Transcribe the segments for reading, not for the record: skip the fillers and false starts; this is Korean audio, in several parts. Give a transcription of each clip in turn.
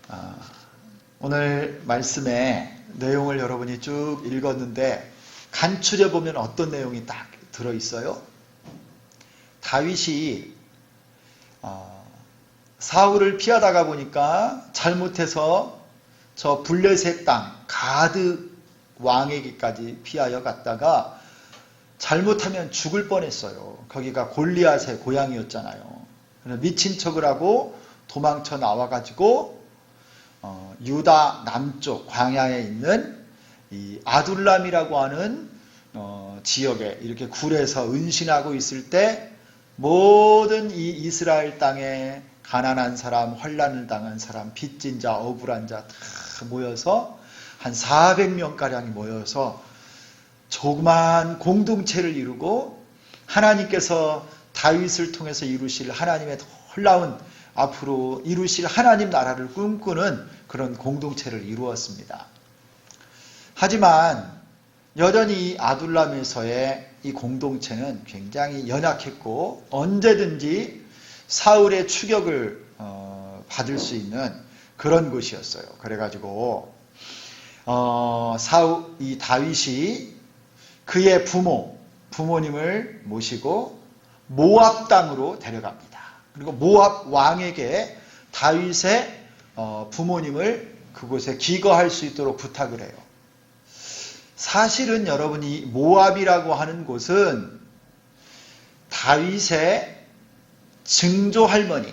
아, 오늘 말씀의 내용을 여러분이 쭉 읽었는데 간추려 보면 어떤 내용이 딱 들어있어요? 다윗이 사울을 피하다가 보니까 잘못해서 저 블레셋 땅 가드 왕에게까지 피하여 갔다가 잘못하면 죽을 뻔했어요. 거기가 골리앗의 고향이었잖아요. 미친 척을 하고 도망쳐 나와가지고 유다 남쪽 광야에 있는 이 아둘람이라고 하는 지역에 이렇게 굴에서 은신하고 있을 때 모든 이 이스라엘 땅에 가난한 사람, 환난을 당한 사람, 빚진 자, 억울한 자 다 모여서 한 400명가량이 모여서 조그만 공동체를 이루고 하나님께서 다윗을 통해서 이루실 하나님의 놀라운 앞으로 이루실 하나님 나라를 꿈꾸는 그런 공동체를 이루었습니다. 하지만 여전히 이 아둘람에서의 이 공동체는 굉장히 연약했고 언제든지 사울의 추격을 받을 수 있는 그런 곳이었어요. 그래가지고 이 다윗이 그의 부모님을 모시고 모압 땅으로 데려갑니다. 그리고 모압 왕에게 다윗의 부모님을 그곳에 기거할 수 있도록 부탁을 해요. 사실은 여러분이 모압이라고 하는 곳은 다윗의 증조할머니,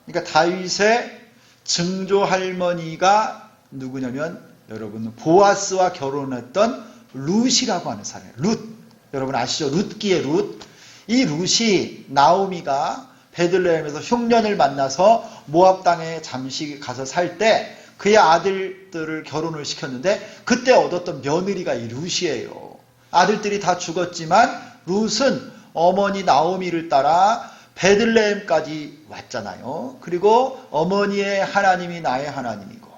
그러니까 다윗의 증조할머니가 누구냐면 여러분 보아스와 결혼했던 룻이라고 하는 사람이에요. 룻, 여러분 아시죠? 룻기의 룻. 이 룻이 나오미가 베들레헴에서 흉년을 만나서 모압 땅에 잠시 가서 살 때 그의 아들들을 결혼을 시켰는데 그때 얻었던 며느리가 이 룻이에요. 아들들이 다 죽었지만 룻은 어머니 나오미를 따라 베들레헴까지 왔잖아요. 그리고 어머니의 하나님이 나의 하나님이고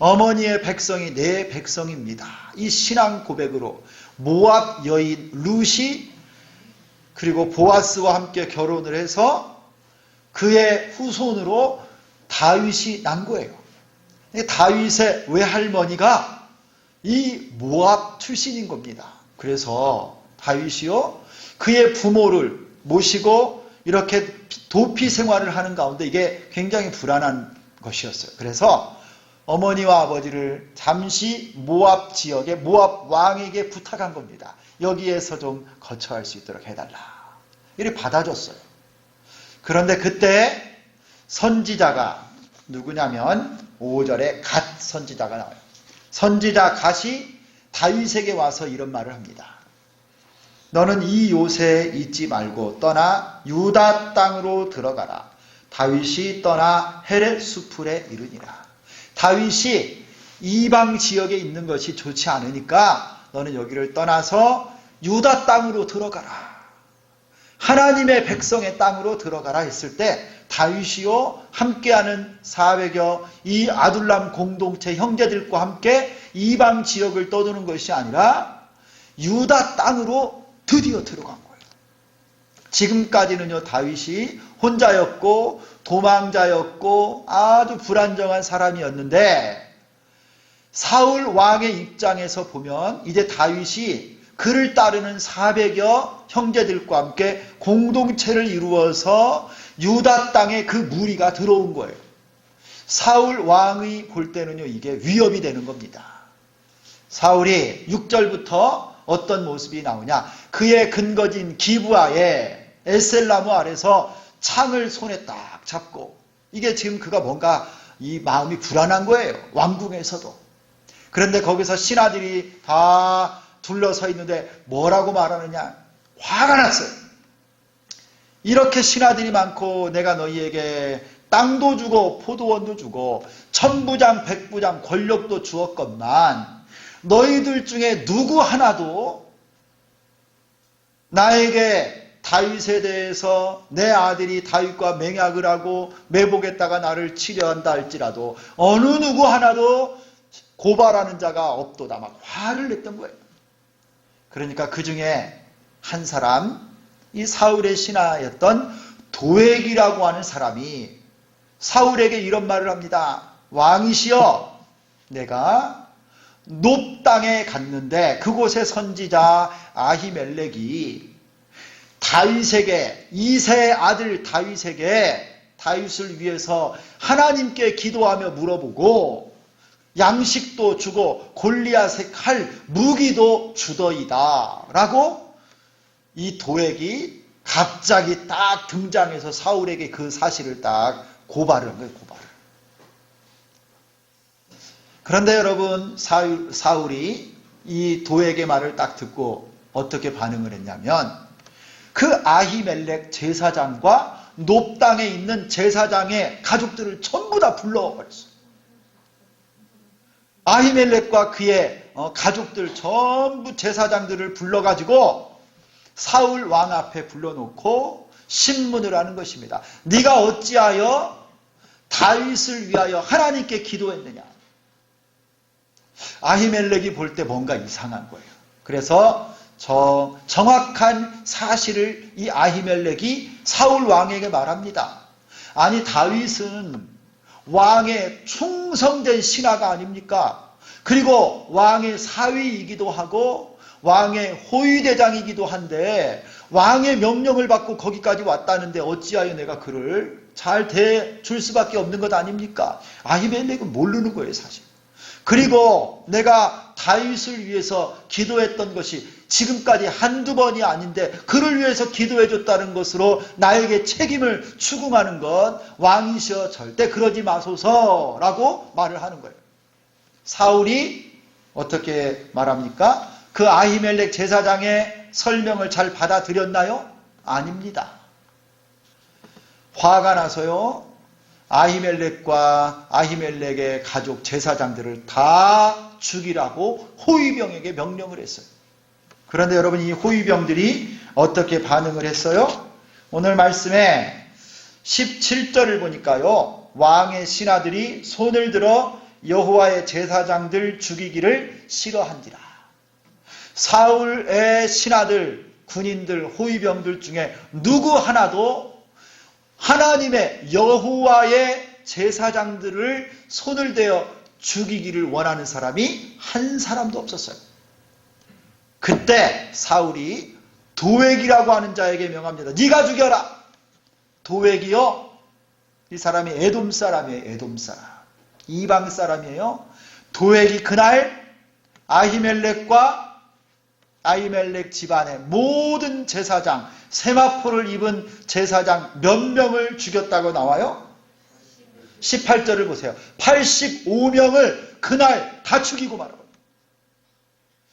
어머니의 백성이 내 백성입니다. 이 신앙 고백으로 모압 여인 룻이 그리고 보아스와 함께 결혼을 해서 그의 후손으로 다윗이 난 거예요. 다윗의 외할머니가 이 모압 출신인 겁니다. 그래서 다윗이요 그의 부모를 모시고 이렇게 도피 생활을 하는 가운데 이게 굉장히 불안한 것이었어요. 그래서 어머니와 아버지를 잠시 모압 지역에 모압 왕에게 부탁한 겁니다. 여기에서 좀 거처할 수 있도록 해달라. 이렇게 받아줬어요. 그런데 그때 선지자가 누구냐면 5절에 갓 선지자가 나와요. 선지자 갓이 다윗에게 와서 이런 말을 합니다. 너는 이 요새에 있지 말고 떠나 유다 땅으로 들어가라. 다윗이 떠나 헤렛 수풀에 이르니라. 다윗이 이방 지역에 있는 것이 좋지 않으니까 너는 여기를 떠나서 유다 땅으로 들어가라. 하나님의 백성의 땅으로 들어가라 했을 때 다윗이요 함께하는 400여 이 아둘람 공동체 형제들과 함께 이방 지역을 떠도는 것이 아니라 유다 땅으로 드디어 들어간 거예요. 지금까지는요 다윗이 혼자였고 도망자였고 아주 불안정한 사람이었는데 사울 왕의 입장에서 보면 이제 다윗이 그를 따르는 400여 형제들과 함께 공동체를 이루어서 유다 땅에 그 무리가 들어온 거예요. 사울 왕이 볼 때는요 이게 위협이 되는 겁니다. 사울이 6절부터 어떤 모습이 나오냐, 그의 근거진 기브아에 에셀나무 아래서 창을 손에 딱 잡고, 이게 지금 그가 뭔가 이 마음이 불안한 거예요. 왕궁에서도. 그런데 거기서 신하들이 다 둘러서 있는데 뭐라고 말하느냐, 화가 났어요. 이렇게 신하들이 많고 내가 너희에게 땅도 주고 포도원도 주고 천부장 백부장 권력도 주었건만 너희들 중에 누구 하나도 나에게 다윗에 대해서 내 아들이 다윗과 맹약을 하고 매복했다가 나를 치려한다 할지라도 어느 누구 하나도 고발하는 자가 없도다. 막 화를 냈던 거예요. 그러니까 그 중에 한 사람, 이 사울의 신하였던 도액이라고 하는 사람이 사울에게 이런 말을 합니다. 왕이시여, 내가 놉 땅에 갔는데 그곳의 선지자 아히멜렉이 다윗에게, 이새의 아들 다윗에게 다윗을 위해서 하나님께 기도하며 물어보고 양식도 주고 골리앗의 칼 무기도 주더이다 라고 이 도액이 갑자기 딱 등장해서 사울에게 그 사실을 딱 고발을 한 거예요. 고발을. 그런데 여러분, 사울이 이 도액의 말을 딱 듣고 어떻게 반응을 했냐면 그 아히멜렉 제사장과 놉 땅에 있는 제사장의 가족들을 전부 다 불러버렸어요. 아히멜렉과 그의 가족들 전부 제사장들을 불러가지고 사울 왕 앞에 불러놓고 신문을 하는 것입니다. 네가 어찌하여 다윗을 위하여 하나님께 기도했느냐. 아히멜렉이 볼 때 뭔가 이상한 거예요. 그래서 정확한 사실을 이 아히멜렉이 사울 왕에게 말합니다. 아니, 다윗은 왕의 충성된 신하가 아닙니까? 그리고 왕의 사위이기도 하고 왕의 호위대장이기도 한데 왕의 명령을 받고 거기까지 왔다는데 어찌하여 내가 그를 잘 대줄 수밖에 없는 것 아닙니까? 아히멜렉은 모르는 거예요, 사실. 그리고 내가 다윗을 위해서 기도했던 것이 지금까지 한두 번이 아닌데 그를 위해서 기도해줬다는 것으로 나에게 책임을 추궁하는 것, 왕이시여 절대 그러지 마소서라고 말을 하는 거예요. 사울이 어떻게 말합니까? 그 아히멜렉 제사장의 설명을 잘 받아들였나요? 아닙니다. 화가 나서요, 아히멜렉과 아히멜렉의 가족 제사장들을 다 죽이라고 호위병에게 명령을 했어요. 그런데 여러분, 이 호위병들이 어떻게 반응을 했어요? 오늘 말씀에 17절을 보니까요, 왕의 신하들이 손을 들어 여호와의 제사장들 죽이기를 싫어한지라. 사울의 신하들, 군인들, 호위병들 중에 누구 하나도 하나님의 여호와의 제사장들을 손을 대어 죽이기를 원하는 사람이 한 사람도 없었어요. 그때 사울이 도액이라고 하는 자에게 명합니다. 네가 죽여라. 도액이요, 이 사람이 에돔 사람이에요. 에돔 사람, 이방 사람이에요. 도액이 그날 아히멜렉 집안의 모든 제사장, 세마포를 입은 제사장 몇 명을 죽였다고 나와요? 18절을 보세요. 85명을 그날 다 죽이고 말아요.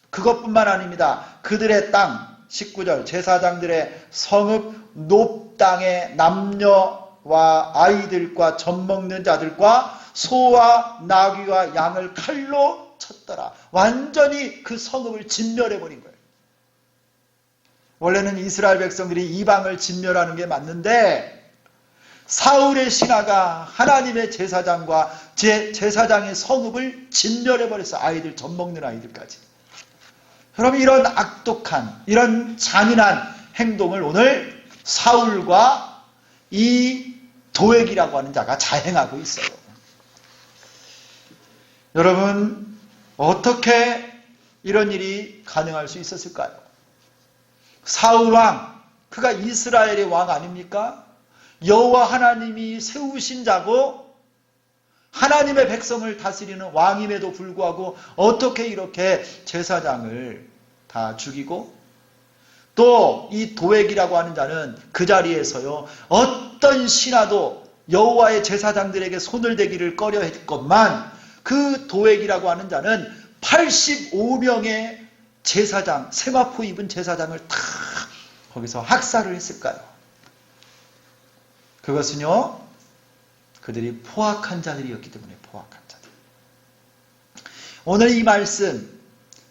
그것뿐만 아닙니다. 그들의 땅, 19절, 제사장들의 성읍 놉 땅의 남녀와 아이들과 젖먹는 자들과 소와 나귀와 양을 칼로 쳤더라. 완전히 그 성읍을 진멸해버린 거예요. 원래는 이스라엘 백성들이 이방을 진멸하는 게 맞는데 사울의 신하가 하나님의 제사장과 제사장의 성읍을 진멸해버렸어요. 아이들, 젖먹는 아이들까지. 그럼 이런 악독한, 이런 잔인한 행동을 오늘 사울과 이 도액이라고 하는 자가 자행하고 있어요. 여러분, 어떻게 이런 일이 가능할 수 있었을까요? 사울 왕, 그가 이스라엘의 왕 아닙니까? 여호와 하나님이 세우신 자고 하나님의 백성을 다스리는 왕임에도 불구하고 어떻게 이렇게 제사장을 다 죽이고, 또 이 도액이라고 하는 자는 그 자리에서요, 어떤 신하도 여호와의 제사장들에게 손을 대기를 꺼려 했건만 그 도액이라고 하는 자는 85명의 제사장, 세마포 입은 제사장을 다 거기서 학살을 했을까요? 그것은요, 그들이 포악한 자들이었기 때문에 포악한 자들. 오늘 이 말씀,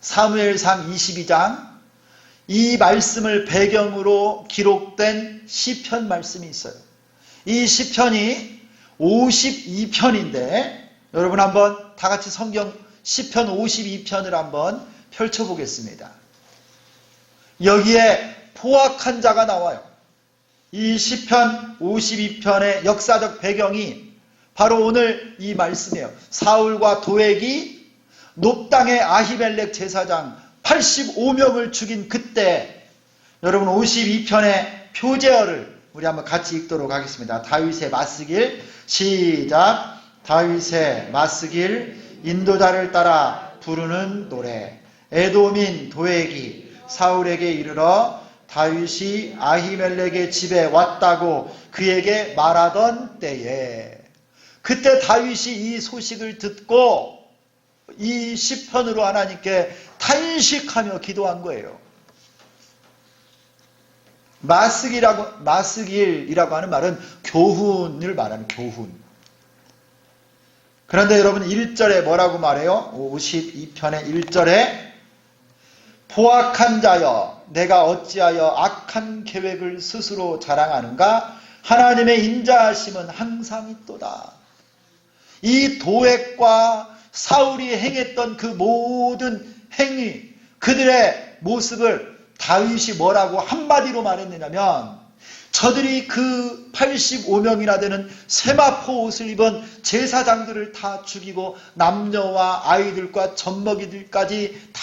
사무엘상 22장, 이 말씀을 배경으로 기록된 시편 말씀이 있어요. 이 시편이 52편인데 여러분 한번 다 같이 성경 시편 52편을 한번 펼쳐보겠습니다. 여기에 포악한 자가 나와요. 이 시편 52편의 역사적 배경이 바로 오늘 이 말씀이에요. 사울과 도액이 높당의 아히멜렉 제사장 85명을 죽인 그때 여러분 52편의 표제어를 우리 한번 같이 읽도록 하겠습니다. 다윗의 맞쓰길 시작. 다윗의 맞쓰길 인도자를 따라 부르는 노래. 에돔인 도액이 사울에게 이르러 다윗이 아히멜렉의 집에 왔다고 그에게 말하던 때에, 그때 다윗이 이 소식을 듣고 이 시편으로 하나님께 탄식하며 기도한 거예요. 마스길이라고 하는 말은 교훈을 말하는 교훈. 그런데 여러분 1절에 뭐라고 말해요? 52편의 1절에 포악한 자여 내가 어찌하여 악한 계획을 스스로 자랑하는가? 하나님의 인자하심은 항상 있도다. 이 도액과 사울이 행했던 그 모든 행위, 그들의 모습을 다윗이 뭐라고 한마디로 말했느냐면, 저들이 그 85명이나 되는 세마포 옷을 입은 제사장들을 다 죽이고 남녀와 아이들과 젖먹이들까지 다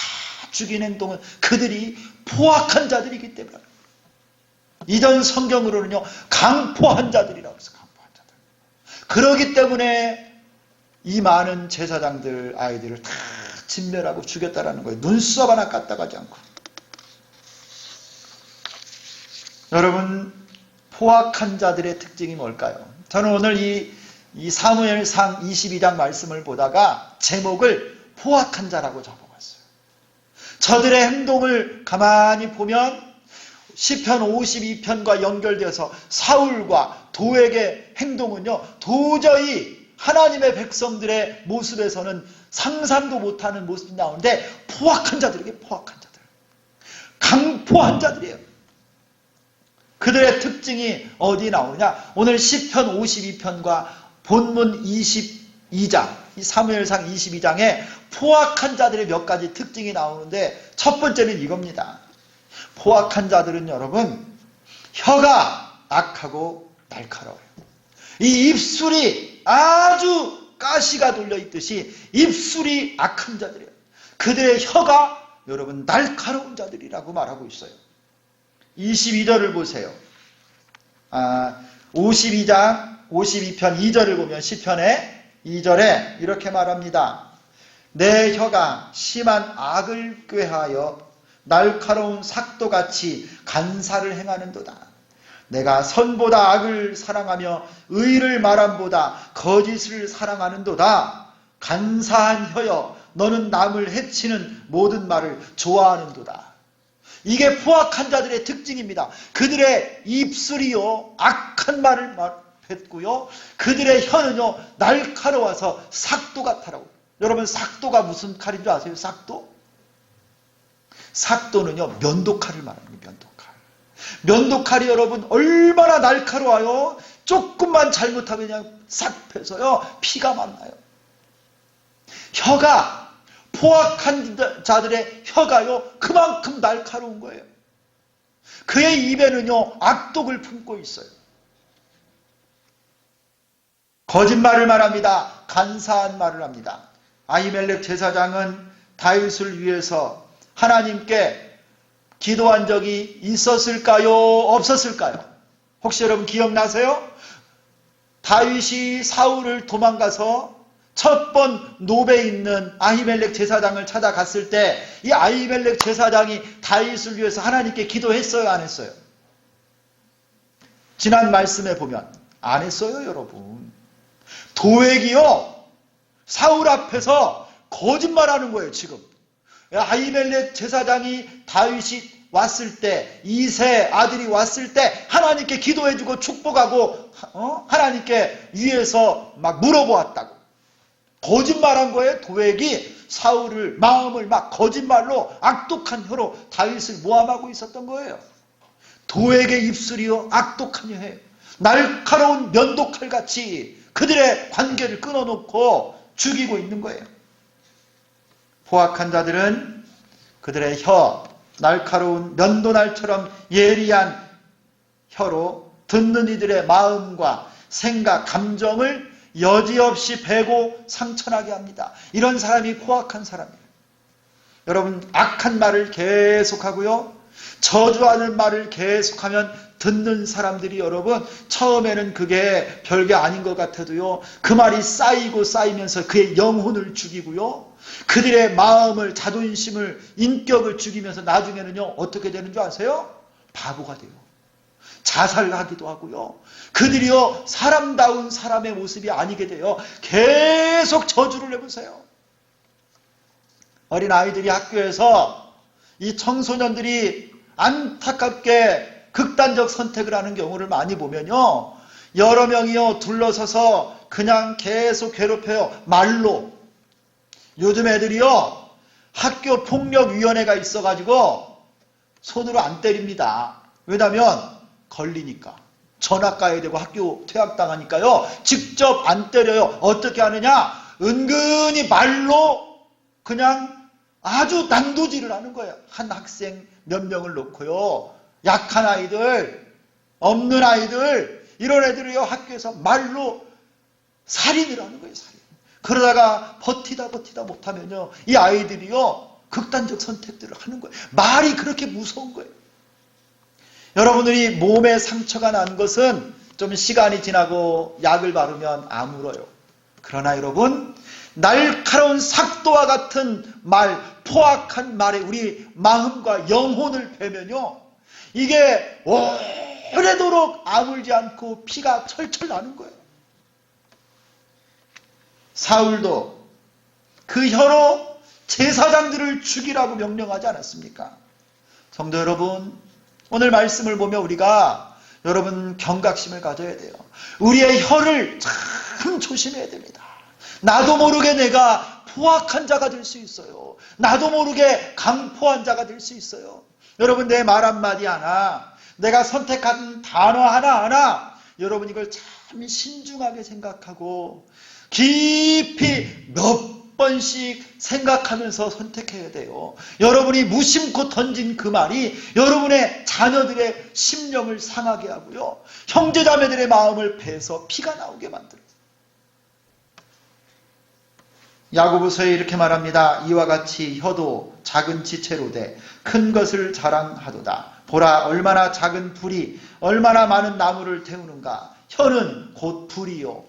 죽인 행동은 그들이 포악한 자들이기 때문에, 이전 성경으로는요 강포한 자들이라고 해서 강포한 자들. 그러기 때문에 이 많은 제사장들 아이들을 다 진멸하고 죽였다라는 거예요. 눈썹 하나 까딱하지 않고. 여러분, 포악한 자들의 특징이 뭘까요? 저는 오늘 이 사무엘상 22장 말씀을 보다가 제목을 포악한 자라고 적어봤어요. 저들의 행동을 가만히 보면 시편 52편과 연결되어서 사울과 도액의 행동은요 도저히 하나님의 백성들의 모습에서는 상상도 못하는 모습이 나오는데, 포악한 자들에게 포악한 자들, 강포한 자들이에요. 그들의 특징이 어디 나오냐? 오늘 시편 52편과 본문 22장, 이 사무엘상 22장에 포악한 자들의 몇 가지 특징이 나오는데, 첫 번째는 이겁니다. 포악한 자들은 여러분 혀가 악하고 날카로워요. 이 입술이 아주 가시가 돌려있듯이 입술이 악한 자들이에요. 그들의 혀가 여러분 날카로운 자들이라고 말하고 있어요. 22절을 보세요. 52장 52편 2절을 보면 시편의 2절에 이렇게 말합니다. 내 혀가 심한 악을 꾀하여 날카로운 삭도같이 간사를 행하는도다. 내가 선보다 악을 사랑하며 의를 말함보다 거짓을 사랑하는도다. 간사한 혀여 너는 남을 해치는 모든 말을 좋아하는도다. 이게 포악한 자들의 특징입니다. 그들의 입술이요 악한 말을 뱉고요, 그들의 혀는요 날카로워서 삭도 같아라고. 여러분, 삭도가 무슨 칼인 줄 아세요? 삭도? 삭도는요 면도칼을 말합니다. 면도칼. 면도칼이 여러분 얼마나 날카로워요. 조금만 잘못하면 그냥 싹 패서요 피가 막 나요. 혀가, 포악한 자들의 혀가요 그만큼 날카로운 거예요. 그의 입에는요 악독을 품고 있어요. 거짓말을 말합니다. 간사한 말을 합니다. 아히멜렉 제사장은 다윗을 위해서 하나님께 기도한 적이 있었을까요? 없었을까요? 혹시 여러분 기억나세요? 다윗이 사울을 도망가서 첫 번 노베에 있는 아히멜렉 제사장을 찾아갔을 때 이 아히멜렉 제사장이 다윗을 위해서 하나님께 기도했어요? 안 했어요? 지난 말씀에 보면 안 했어요, 여러분. 도액이요 사울 앞에서 거짓말하는 거예요. 지금 아히멜렉 제사장이 다윗이 왔을 때, 이세 아들이 왔을 때 하나님께 기도해주고 축복하고 하나님께 위에서 막 물어보았다고 거짓말한 거예요. 도액이 사울을 마음을 막 거짓말로 악독한 혀로 다윗을 모함하고 있었던 거예요. 도액의 입술이요 악독한 혀예요. 날카로운 면도칼같이 그들의 관계를 끊어놓고 죽이고 있는 거예요. 포악한 자들은 그들의 혀, 날카로운 면도날처럼 예리한 혀로 듣는 이들의 마음과 생각, 감정을 여지없이 베고 상처나게 합니다. 이런 사람이 포악한 사람이에요. 여러분, 악한 말을 계속하고요, 저주하는 말을 계속하면 듣는 사람들이 여러분 처음에는 그게 별게 아닌 것 같아도요, 그 말이 쌓이고 쌓이면서 그의 영혼을 죽이고요, 그들의 마음을, 자존심을, 인격을 죽이면서 나중에는요 어떻게 되는 줄 아세요? 바보가 돼요. 자살하기도 하고요, 그들이요 사람다운 사람의 모습이 아니게 돼요. 계속 저주를 해보세요. 어린 아이들이 학교에서 이 청소년들이 안타깝게 극단적 선택을 하는 경우를 많이 보면요, 여러 명이요 둘러서서 그냥 계속 괴롭혀요. 말로. 요즘 애들이요 학교 폭력위원회가 있어가지고 손으로 안 때립니다. 왜냐면 걸리니까. 전학 가야 되고 학교 퇴학당하니까요 직접 안 때려요. 어떻게 하느냐? 은근히 말로 그냥 아주 난도질을 하는 거예요. 한 학생 몇 명을 놓고요, 약한 아이들, 없는 아이들, 이런 애들이요 학교에서 말로 살인을 하는 거예요. 살인. 그러다가 버티다 못하면요 이 아이들이요 극단적 선택들을 하는 거예요. 말이 그렇게 무서운 거예요. 여러분들이 몸에 상처가 난 것은 좀 시간이 지나고 약을 바르면 아물어요. 그러나 여러분, 날카로운 삭도와 같은 말, 포악한 말에 우리 마음과 영혼을 베면요 이게 오래도록 아물지 않고 피가 철철 나는 거예요. 사울도 그 혀로 제사장들을 죽이라고 명령하지 않았습니까? 성도 여러분, 오늘 말씀을 보며 우리가 여러분 경각심을 가져야 돼요. 우리의 혀를 참 조심해야 됩니다. 나도 모르게 내가 포악한 자가 될 수 있어요. 나도 모르게 강포한 자가 될 수 있어요. 여러분, 내 말 한마디 하나, 내가 선택한 단어 하나 여러분 이걸 참 신중하게 생각하고 깊이 몇 번씩 생각하면서 선택해야 돼요. 여러분이 무심코 던진 그 말이 여러분의 자녀들의 심령을 상하게 하고요, 형제자매들의 마음을 베서 피가 나오게 만들어요. 야고보서에 이렇게 말합니다. 이와 같이 혀도 작은 지체로 돼 큰 것을 자랑하도다. 보라, 얼마나 작은 불이 얼마나 많은 나무를 태우는가. 혀는 곧 불이요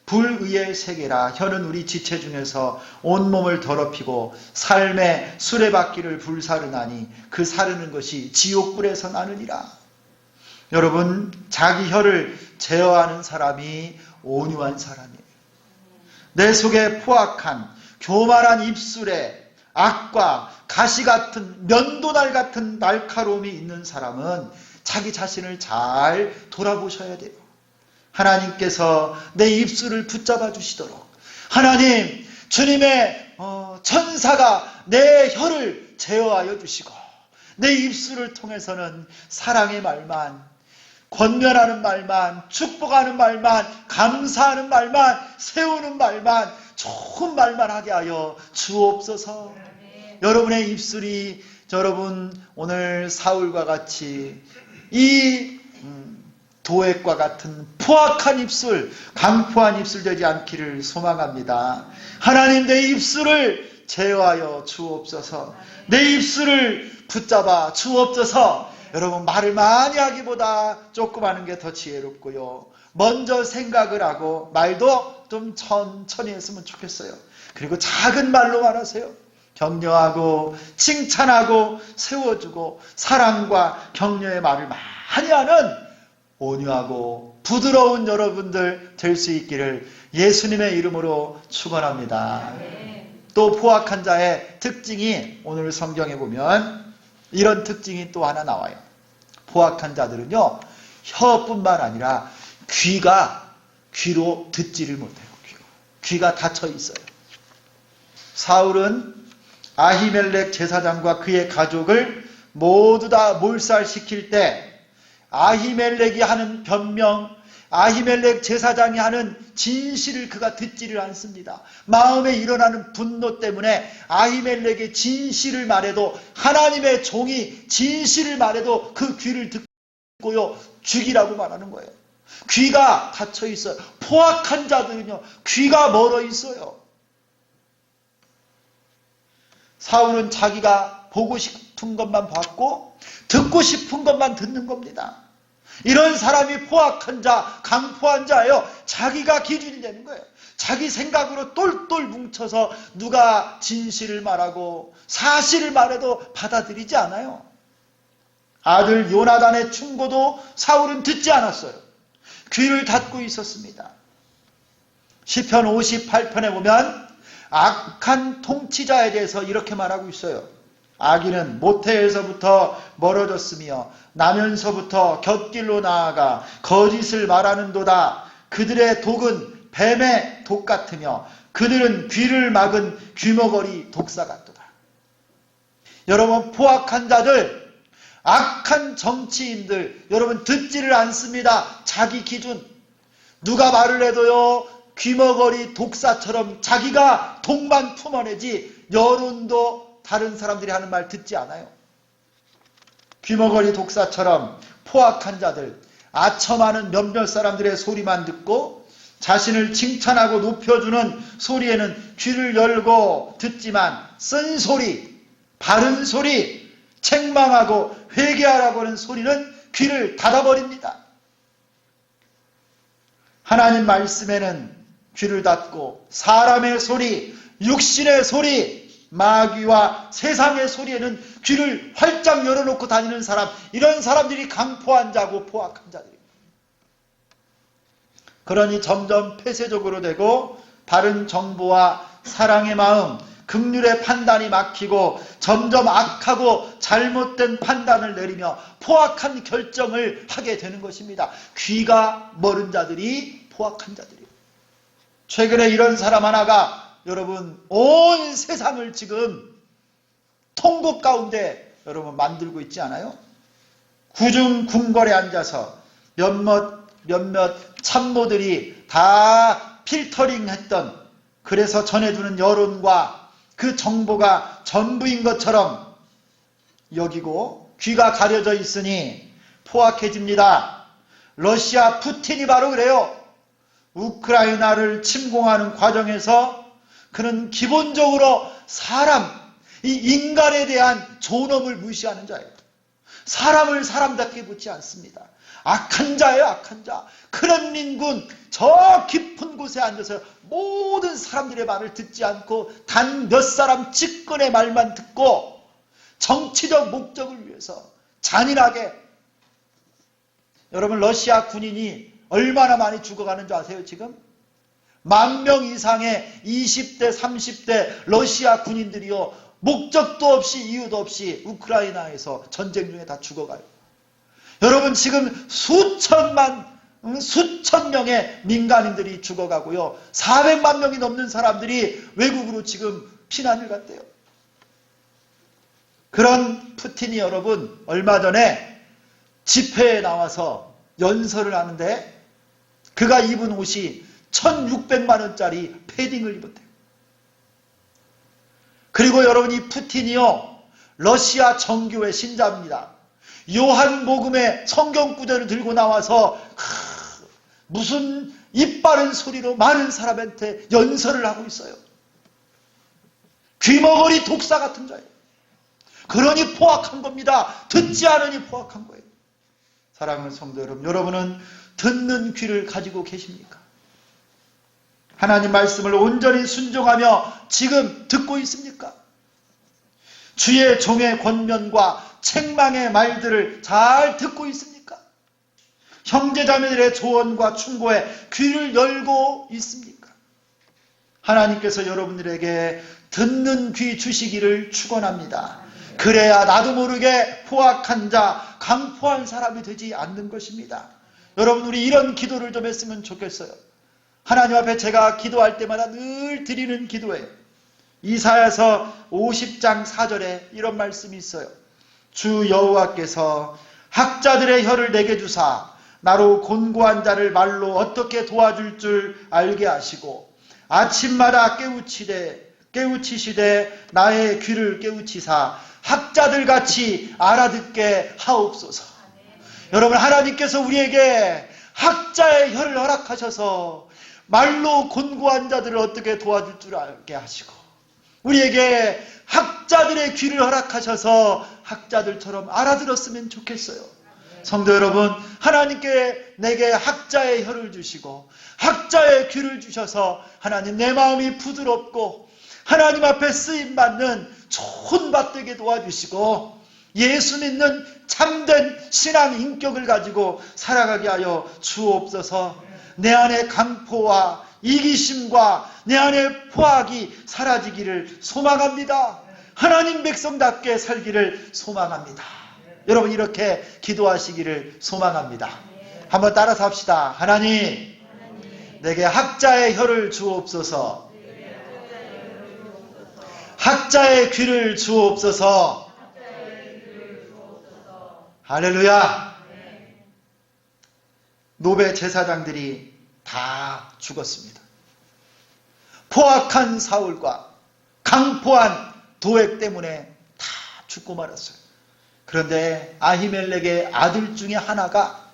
불 위의 세계라. 혀는 우리 지체 중에서 온몸을 더럽히고 삶의 수레바퀴를 불사르나니 그 사르는 것이 지옥불에서 나느니라. 여러분, 자기 혀를 제어하는 사람이 온유한 사람이에요. 내 속에 포악한 교만한 입술에 악과 가시 같은 면도날 같은 날카로움이 있는 사람은 자기 자신을 잘 돌아보셔야 돼요. 하나님께서 내 입술을 붙잡아 주시도록, 하나님, 주님의 천사가 내 혀를 제어하여 주시고 내 입술을 통해서는 사랑의 말만, 권면하는 말만, 축복하는 말만, 감사하는 말만, 세우는 말만, 좋은 말만 하게 하여 주옵소서. 여러분의 입술이 여러분 오늘 사울과 같이 이 도액과 같은 포악한 입술, 강포한 입술 되지 않기를 소망합니다. 하나님, 내 입술을 제어하여 주옵소서. 내 입술을 붙잡아 주옵소서. 여러분, 말을 많이 하기보다 조금 하는 게 더 지혜롭고요, 먼저 생각을 하고 말도 좀 천천히 했으면 좋겠어요. 그리고 작은 말로 말하세요. 격려하고 칭찬하고 세워주고 사랑과 격려의 말을 많이 하는 온유하고 부드러운 여러분들 될 수 있기를 예수님의 이름으로 축원합니다. 또 포악한 자의 특징이 오늘 성경에 보면 이런 특징이 또 하나 나와요. 포악한 자들은요, 혀뿐만 아니라 귀로 듣지를 못해요. 귀가 닫혀 있어요. 사울은 아히멜렉 제사장과 그의 가족을 모두 다 몰살시킬 때 아히멜렉이 하는 변명, 아히멜렉 제사장이 하는 진실을 그가 듣지를 않습니다. 마음에 일어나는 분노 때문에 아히멜렉의 진실을 말해도, 하나님의 종이 진실을 말해도 그 귀를 듣고요 죽이라고 말하는 거예요. 귀가 닫혀 있어요. 포악한 자들은요, 귀가 멀어 있어요. 사울은 자기가 보고 싶은 것만 봤고 듣고 싶은 것만 듣는 겁니다. 이런 사람이 포악한 자, 강포한 자예요. 자기가 기준이 되는 거예요. 자기 생각으로 똘똘 뭉쳐서 누가 진실을 말하고 사실을 말해도 받아들이지 않아요. 아들 요나단의 충고도 사울은 듣지 않았어요. 귀를 닫고 있었습니다. 시편 58편에 보면 악한 통치자에 대해서 이렇게 말하고 있어요. 악인은 모태에서부터 멀어졌으며 나면서부터 곁길로 나아가 거짓을 말하는도다. 그들의 독은 뱀의 독 같으며 그들은 귀를 막은 귀머거리 독사 같도다. 여러분, 포악한 자들, 악한 정치인들, 여러분 듣지를 않습니다. 자기 기준. 누가 말을 해도요, 귀머거리 독사처럼 자기가 독만 품어내지 여론도 다른 사람들이 하는 말 듣지 않아요. 귀머거리 독사처럼 포악한 자들, 아첨하는 몇몇 사람들의 소리만 듣고 자신을 칭찬하고 높여주는 소리에는 귀를 열고 듣지만 쓴소리, 바른 소리, 책망하고 회개하라고 하는 소리는 귀를 닫아버립니다. 하나님 말씀에는 귀를 닫고 사람의 소리, 육신의 소리, 마귀와 세상의 소리에는 귀를 활짝 열어놓고 다니는 사람, 이런 사람들이 강포한 자고 포악한 자들입니다. 그러니 점점 폐쇄적으로 되고 바른 정보와 사랑의 마음, 긍휼의 판단이 막히고 점점 악하고 잘못된 판단을 내리며 포악한 결정을 하게 되는 것입니다. 귀가 멀은 자들이 포악한 자들이에요. 최근에 이런 사람 하나가 여러분 온 세상을 지금 통곡 가운데 여러분 만들고 있지 않아요? 구중 궁궐에 앉아서 몇몇 참모들이 다 필터링 했던, 그래서 전해주는 여론과 그 정보가 전부인 것처럼 여기고 귀가 가려져 있으니 포악해집니다. 러시아 푸틴이 바로 그래요. 우크라이나를 침공하는 과정에서 그는 기본적으로 사람, 이 인간에 대한 존엄을 무시하는 자예요. 사람을 사람답게 보지 않습니다. 악한 자예요, 악한 자. 크렘린군 저 깊은 곳에 앉아서 모든 사람들의 말을 듣지 않고 단 몇 사람 측근의 말만 듣고 정치적 목적을 위해서 잔인하게, 여러분 러시아 군인이 얼마나 많이 죽어가는 줄 아세요 지금? 10,000명 이상의 20대 30대 러시아 군인들이요, 목적도 없이 이유도 없이 우크라이나에서 전쟁 중에 다 죽어가요. 여러분 지금 수천 명의 민간인들이 죽어가고요, 400만 명이 넘는 사람들이 외국으로 지금 피난을 갔대요. 그런 푸틴이 여러분 얼마 전에 집회에 나와서 연설을 하는데 그가 입은 옷이 1,600만 원짜리 패딩을 입었대요. 그리고 여러분 이 푸틴이요, 러시아 정교회 신자입니다. 요한복음의 성경 구절을 들고 나와서 무슨 입 바른 소리로 많은 사람한테 연설을 하고 있어요. 귀머거리 독사 같은 자예요. 그러니 포악한 겁니다. 듣지 않으니 포악한 거예요. 사랑하는 성도 여러분, 여러분은 듣는 귀를 가지고 계십니까? 하나님 말씀을 온전히 순종하며 지금 듣고 있습니까? 주의 종의 권면과 책망의 말들을 잘 듣고 있습니까? 형제자매들의 조언과 충고에 귀를 열고 있습니까? 하나님께서 여러분들에게 듣는 귀 주시기를 축원합니다. 그래야 나도 모르게 포악한 자, 강포한 사람이 되지 않는 것입니다. 여러분 우리 이런 기도를 좀 했으면 좋겠어요. 하나님 앞에 제가 기도할 때마다 늘 드리는 기도예요. 이사야서 50장 4절에 이런 말씀이 있어요. 주 여호와께서 학자들의 혀를 내게 주사 나로 곤고한 자를 말로 어떻게 도와줄 줄 알게 하시고 아침마다 깨우치시되 나의 귀를 깨우치사 학자들같이 알아듣게 하옵소서. 여러분 하나님께서 우리에게 학자의 혀를 허락하셔서 말로 곤고한 자들을 어떻게 도와줄 줄 알게 하시고, 우리에게 학자들의 귀를 허락하셔서 학자들처럼 알아들었으면 좋겠어요. 성도 여러분, 하나님께 내게 학자의 혀를 주시고 학자의 귀를 주셔서 하나님 내 마음이 부드럽고 하나님 앞에 쓰임받는 좋은 밭 되게 도와주시고 예수 믿는 참된 신앙 인격을 가지고 살아가게 하여 주옵소서. 내 안에 강포와 이기심과 내 안에 포악이 사라지기를 소망합니다. 하나님 백성답게 살기를 소망합니다. 여러분 이렇게 기도하시기를 소망합니다. 한번 따라서 합시다. 하나님, 내게 학자의 혀를 주옵소서. 학자의 귀를 주옵소서. 할렐루야. 노베 제사장들이 다 죽었습니다. 포악한 사울과 강포한 도액 때문에 다 죽고 말았어요. 그런데 아히멜렉의 아들 중에 하나가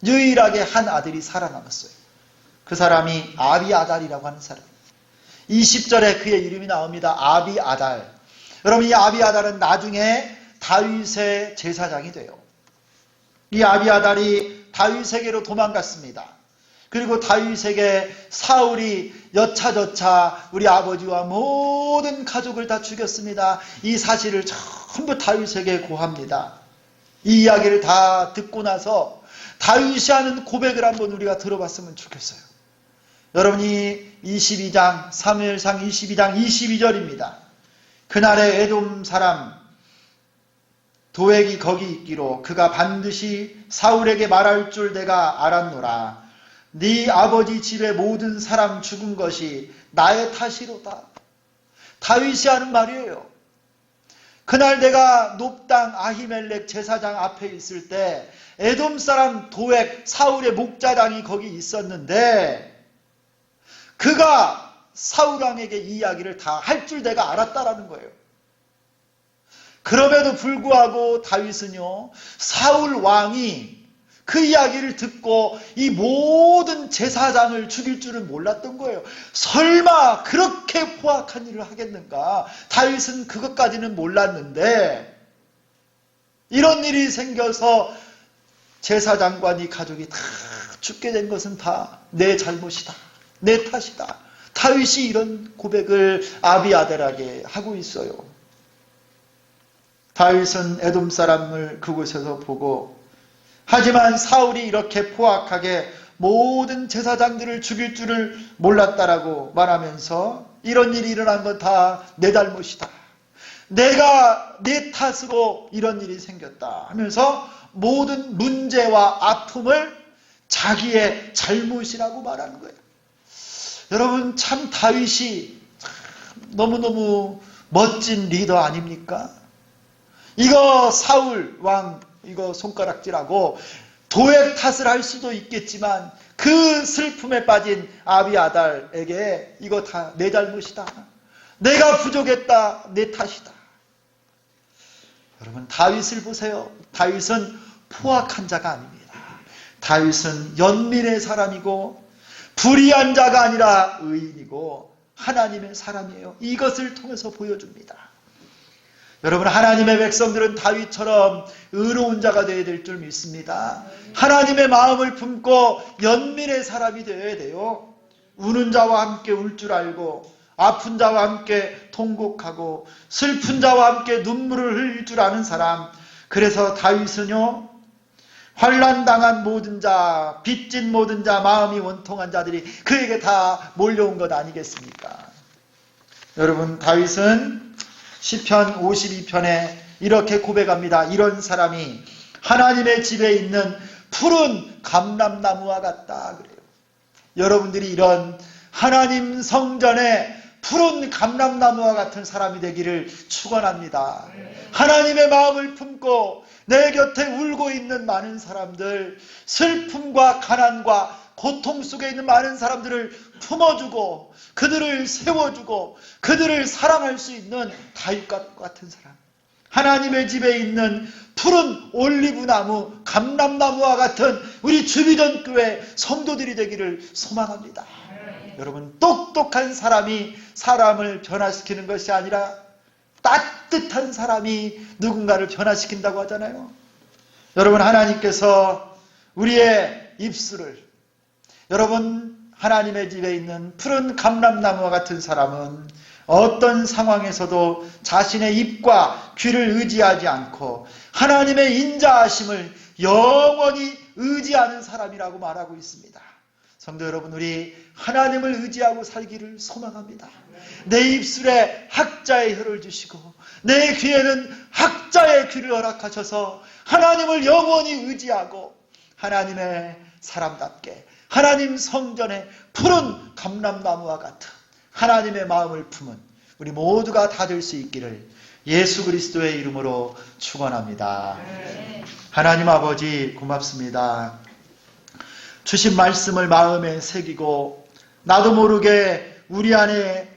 유일하게 한 아들이 살아남았어요. 그 사람이 아비아달이라고 하는 사람. 20절에 그의 이름이 나옵니다. 아비아달. 여러분 이 아비아달은 나중에 다윗의 제사장이 돼요. 이 아비아달이 다윗에게로 도망갔습니다. 그리고 다윗에게 사울이 여차저차 우리 아버지와 모든 가족을 다 죽였습니다. 이 사실을 전부 다윗에게 고합니다. 이 이야기를 다 듣고 나서 다윗이 하는 고백을 한번 우리가 들어봤으면 좋겠어요. 여러분이 22장 사무엘상 22장 22절입니다. 그날의 에돔 사람 도액이 거기 있기로 그가 반드시 사울에게 말할 줄 내가 알았노라. 네 아버지 집의 모든 사람 죽은 것이 나의 탓이로다. 다윗이 하는 말이에요. 그날 내가 높당 아히멜렉 제사장 앞에 있을 때 에돔 사람 도액 사울의 목자당이 거기 있었는데 그가 사울 왕에게 이 이야기를 다 할 줄 내가 알았다라는 거예요. 그럼에도 불구하고 다윗은요, 사울 왕이 그 이야기를 듣고 이 모든 제사장을 죽일 줄은 몰랐던 거예요. 설마 그렇게 포악한 일을 하겠는가? 다윗은 그것까지는 몰랐는데 이런 일이 생겨서 제사장과 네 가족이 다 죽게 된 것은 다 내 잘못이다. 내 탓이다. 다윗이 이런 고백을 아비아달에게 하고 있어요. 다윗은 에돔 사람을 그곳에서 보고 하지만 사울이 이렇게 포악하게 모든 제사장들을 죽일 줄을 몰랐다라고 말하면서 이런 일이 일어난 건 다 내 잘못이다. 내가 내 탓으로 이런 일이 생겼다 하면서 모든 문제와 아픔을 자기의 잘못이라고 말하는 거예요. 여러분 참 다윗이 너무너무 멋진 리더 아닙니까? 이거 사울 왕 이거 손가락질하고 도액 탓을 할 수도 있겠지만 그 슬픔에 빠진 아비아달에게 이거 다 내 잘못이다. 내가 부족했다. 내 탓이다. 여러분 다윗을 보세요. 다윗은 포악한 자가 아닙니다. 다윗은 연민의 사람이고 불의한 자가 아니라 의인이고 하나님의 사람이에요. 이것을 통해서 보여줍니다. 여러분 하나님의 백성들은 다윗처럼 의로운 자가 되어야 될 줄 믿습니다. 하나님의 마음을 품고 연민의 사람이 되어야 돼요. 우는 자와 함께 울 줄 알고 아픈 자와 함께 통곡하고 슬픈 자와 함께 눈물을 흘릴 줄 아는 사람. 그래서 다윗은요 환난당한 모든 자, 빚진 모든 자, 마음이 원통한 자들이 그에게 다 몰려온 것 아니겠습니까? 여러분 다윗은 시편 52편에 이렇게 고백합니다. 이런 사람이 하나님의 집에 있는 푸른 감람나무와 같다 그래요. 여러분들이 이런 하나님 성전에 푸른 감람나무와 같은 사람이 되기를 축원합니다. 하나님의 마음을 품고 내 곁에 울고 있는 많은 사람들, 슬픔과 가난과 고통 속에 있는 많은 사람들을 품어주고 그들을 세워주고 그들을 사랑할 수 있는 다윗과 같은 사람. 하나님의 집에 있는 푸른 올리브나무, 감람나무와 같은 우리 주비전 교회 성도들이 되기를 소망합니다. 여러분, 똑똑한 사람이 사람을 변화시키는 것이 아니라 따뜻한 사람이 누군가를 변화시킨다고 하잖아요. 여러분, 하나님께서 우리의 입술을, 여러분, 하나님의 집에 있는 푸른 감람나무와 같은 사람은 어떤 상황에서도 자신의 입과 귀를 의지하지 않고 하나님의 인자하심을 영원히 의지하는 사람이라고 말하고 있습니다. 성도 여러분, 우리 하나님을 의지하고 살기를 소망합니다. 내 입술에 학자의 혀를 주시고 내 귀에는 학자의 귀를 허락하셔서 하나님을 영원히 의지하고 하나님의 사람답게 하나님 성전의 푸른 감람나무와 같은 하나님의 마음을 품은 우리 모두가 다 될 수 있기를 예수 그리스도의 이름으로 축원합니다. 하나님 아버지, 고맙습니다. 주신 말씀을 마음에 새기고 나도 모르게 우리 안에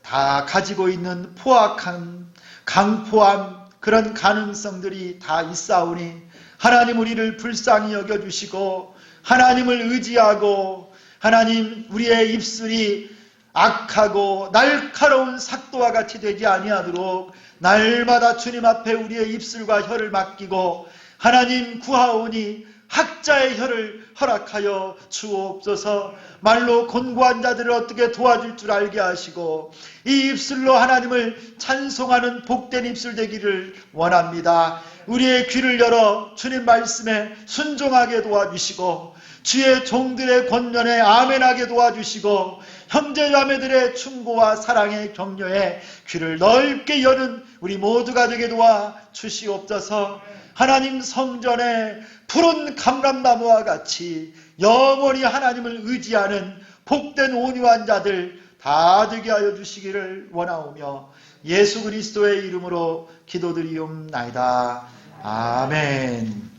다 가지고 있는 포악한 강포함, 그런 가능성들이 다 있사오니 하나님 우리를 불쌍히 여겨주시고 하나님을 의지하고 하나님 우리의 입술이 악하고 날카로운 삭도와 같이 되지 아니하도록 날마다 주님 앞에 우리의 입술과 혀를 맡기고 하나님 구하오니 학자의 혀를 허락하여 주옵소서. 말로 곤고한 자들을 어떻게 도와줄 줄 알게 하시고 이 입술로 하나님을 찬송하는 복된 입술 되기를 원합니다. 우리의 귀를 열어 주님 말씀에 순종하게 도와주시고 주의 종들의 권면에 아멘하게 도와주시고 형제자매들의 충고와 사랑의 격려에 귀를 넓게 여는 우리 모두가 되게 도와주시옵소서. 하나님 성전에 푸른 감람나무와 같이 영원히 하나님을 의지하는 복된 온유한 자들 다 되게 하여 주시기를 원하오며 예수 그리스도의 이름으로 기도드리옵나이다. 아멘.